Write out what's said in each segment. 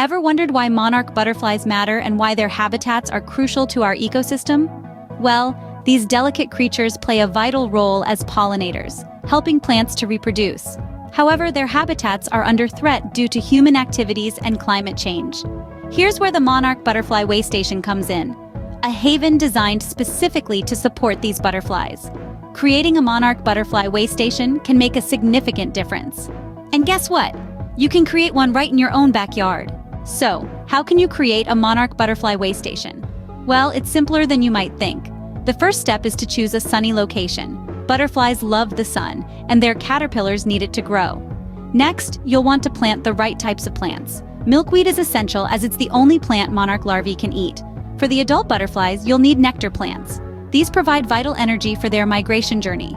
Ever wondered why monarch butterflies matter and why their habitats are crucial to our ecosystem? Well, these delicate creatures play a vital role as pollinators, helping plants to reproduce. However, their habitats are under threat due to human activities and climate change. Here's where the Monarch Butterfly Waystation comes in, a haven designed specifically to support these butterflies. Creating a Monarch Butterfly Waystation can make a significant difference. And guess what? You can create one right in your own backyard. So, how can you create a Monarch Butterfly Waystation? Well, it's simpler than you might think. The first step is to choose a sunny location. Butterflies love the sun, and their caterpillars need it to grow. Next, you'll want to plant the right types of plants. Milkweed is essential as it's the only plant monarch larvae can eat. For the adult butterflies, you'll need nectar plants. These provide vital energy for their migration journey.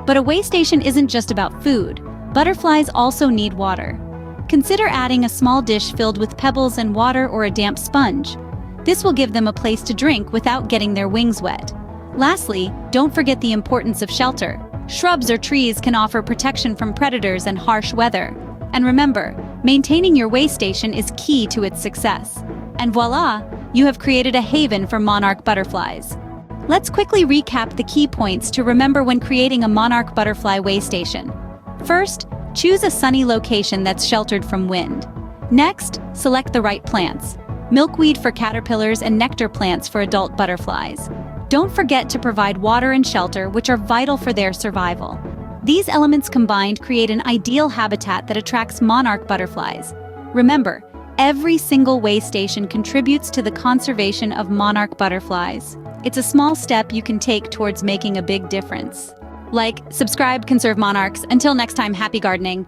But a waystation isn't just about food. Butterflies also need water. Consider adding a small dish filled with pebbles and water or a damp sponge. This will give them a place to drink without getting their wings wet. Lastly, don't forget the importance of shelter. Shrubs or trees can offer protection from predators and harsh weather. And remember, maintaining your waystation is key to its success. And voila, you have created a haven for monarch butterflies. Let's quickly recap the key points to remember when creating a monarch butterfly waystation. First, choose a sunny location that's sheltered from wind. Next, select the right plants. Milkweed for caterpillars and nectar plants for adult butterflies. Don't forget to provide water and shelter, which are vital for their survival. These elements combined create an ideal habitat that attracts monarch butterflies. Remember, every single waystation contributes to the conservation of monarch butterflies. It's a small step you can take towards making a big difference. Like, subscribe, conserve monarchs. Until next time, happy gardening.